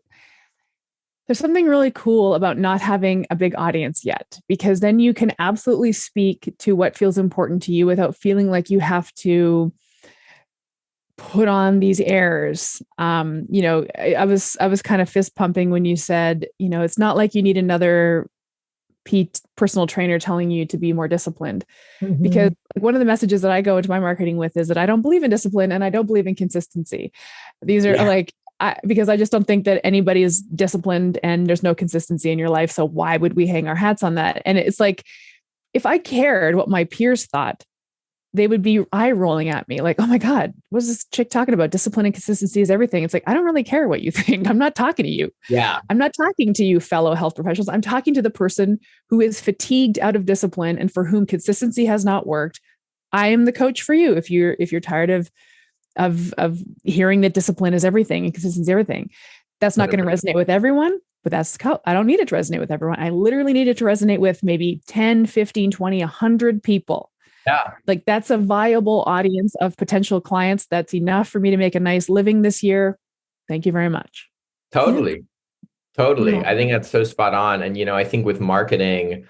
there's something really cool about not having a big audience yet, because then you can absolutely speak to what feels important to you without feeling like you have to put on these airs. I was kind of fist pumping when you said, it's not like you need another personal trainer telling you to be more disciplined, because one of the messages that I go into my marketing with is that I don't believe in discipline and I don't believe in consistency. These are because I just don't think that anybody is disciplined and there's no consistency in your life. So why would we hang our hats on that? And it's like, if I cared what my peers thought, they would be eye rolling at me like, oh my God, what's this chick talking about? Discipline and consistency is everything. It's like, I don't really care what you think. I'm not talking to you. Yeah. I'm not talking to you, fellow health professionals. I'm talking to the person who is fatigued out of discipline and for whom consistency has not worked. I am the coach for you. If you're tired of hearing that discipline is everything and consistency is everything, that's not going to resonate with everyone, but I don't need it to resonate with everyone. I literally need it to resonate with maybe 10, 15, 20, 100 people. Yeah. Like that's a viable audience of potential clients. That's enough for me to make a nice living this year. Thank you very much. Totally. Totally. Yeah. I think that's so spot on. And, I think with marketing,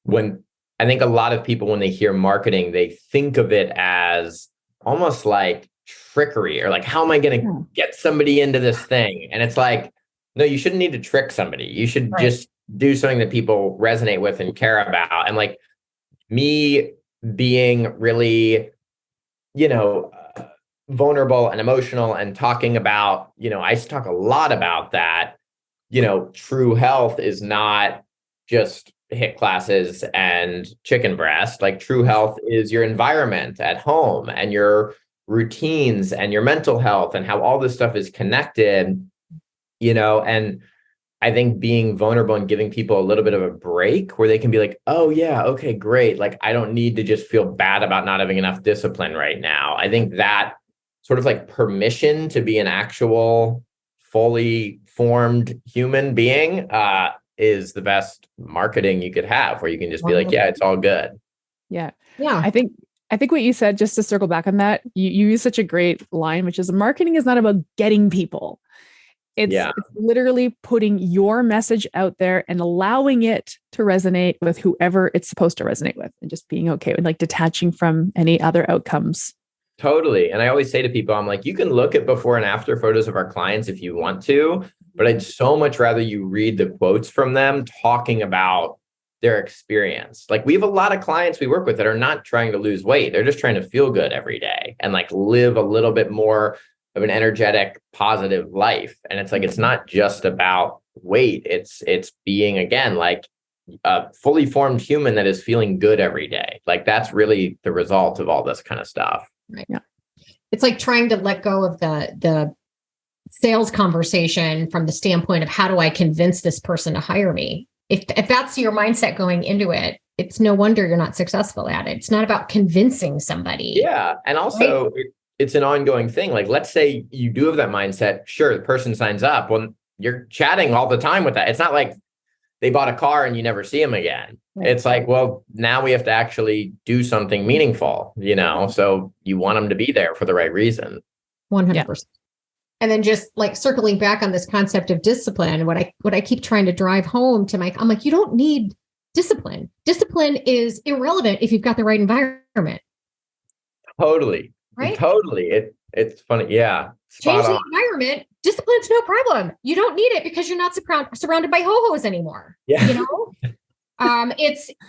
I think a lot of people, when they hear marketing, they think of it as almost like trickery, or like, how am I going to get somebody into this thing? And it's like, no, you shouldn't need to trick somebody. You should just do something that people resonate with and care about. And like me being really, vulnerable and emotional and talking about, I talk a lot about that, true health is not just HIIT classes and chicken breast. Like true health is your environment at home and your routines and your mental health and how all this stuff is connected, and I think being vulnerable and giving people a little bit of a break where they can be like, oh yeah, okay, great. Like I don't need to just feel bad about not having enough discipline right now. I think that sort of like permission to be an actual fully formed human being is the best marketing you could have, where you can just be like, yeah, it's all good. Yeah. Yeah. I think what you said, just to circle back on that, you use such a great line, which is marketing is not about getting people. It's literally putting your message out there and allowing it to resonate with whoever it's supposed to resonate with, and just being okay with like detaching from any other outcomes. Totally. And I always say to people, I'm like, you can look at before and after photos of our clients if you want to, but I'd so much rather you read the quotes from them talking about their experience. Like we have a lot of clients we work with that are not trying to lose weight. They're just trying to feel good every day and like live a little bit more of an energetic, positive life. And it's like, it's not just about weight. It's being, again, like a fully formed human that is feeling good every day. Like that's really the result of all this kind of stuff. Right. Yeah. It's like trying to let go of the sales conversation from the standpoint of how do I convince this person to hire me? If that's your mindset going into it, it's no wonder you're not successful at it. It's not about convincing somebody. Yeah. And also, it's an ongoing thing. Like, let's say you do have that mindset. Sure, the person signs up. Well, you're chatting all the time with that. It's not like they bought a car and you never see them again. Right. It's like, well, now we have to actually do something meaningful, so you want them to be there for the right reason. 100%. Yeah. And then just like circling back on this concept of discipline, what I keep trying to drive home to Mike, I'm like, you don't need discipline. Discipline is irrelevant if you've got the right environment. Totally. Right? Totally. It's funny. Yeah. Change the environment. Discipline's no problem. You don't need it because you're not surrounded by ho-hos anymore. Yeah.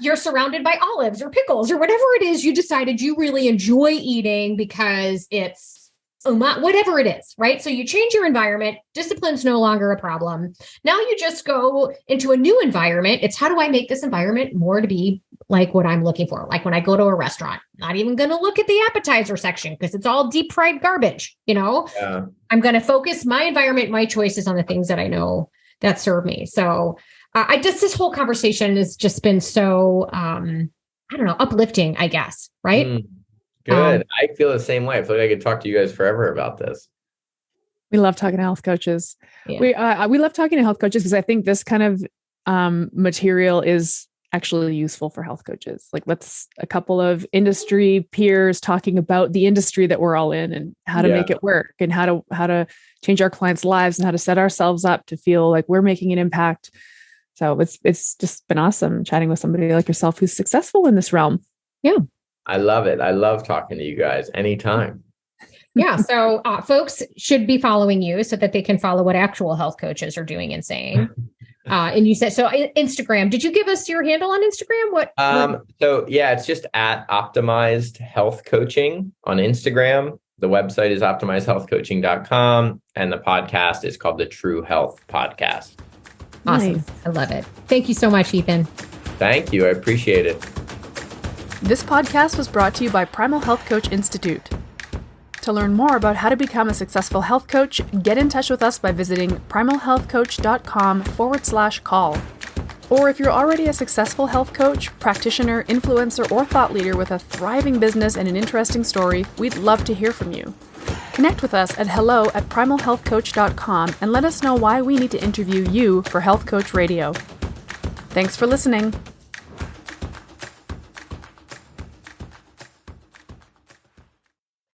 You're surrounded by olives or pickles or whatever it is you decided you really enjoy eating because it's whatever it is, right? So you change your environment. Discipline's no longer a problem. Now you just go into a new environment. It's how do I make this environment more to be like what I'm looking for? Like when I go to a restaurant, not even going to look at the appetizer section because it's all deep fried garbage. Yeah. I'm going to focus my environment, my choices on the things that I know that serve me. So this whole conversation has just been so, uplifting, I guess. Right. Good. I feel the same way. I feel like I could talk to you guys forever about this. We love talking to health coaches. Yeah. We love talking to health coaches because I think this kind of material is actually useful for health coaches. Like let's a couple of industry peers talking about the industry that we're all in and how to make it work and how to change our clients' lives and how to set ourselves up to feel like we're making an impact. So it's just been awesome chatting with somebody like yourself who's successful in this realm. Yeah. I love it. I love talking to you guys anytime. Yeah. So folks should be following you so that they can follow what actual health coaches are doing and saying. And you said, so Instagram, did you give us your handle on Instagram? So yeah, it's just at Optimized Health Coaching on Instagram. The website is optimizedhealthcoaching.com. And the podcast is called the True Health Podcast. Awesome. Nice. I love it. Thank you so much, Ethan. Thank you. I appreciate it. This podcast was brought to you by Primal Health Coach Institute. To learn more about how to become a successful health coach, get in touch with us by visiting primalhealthcoach.com/call. Or if you're already a successful health coach, practitioner, influencer, or thought leader with a thriving business and an interesting story, we'd love to hear from you. Connect with us at hello@primalhealthcoach.com and let us know why we need to interview you for Health Coach Radio. Thanks for listening.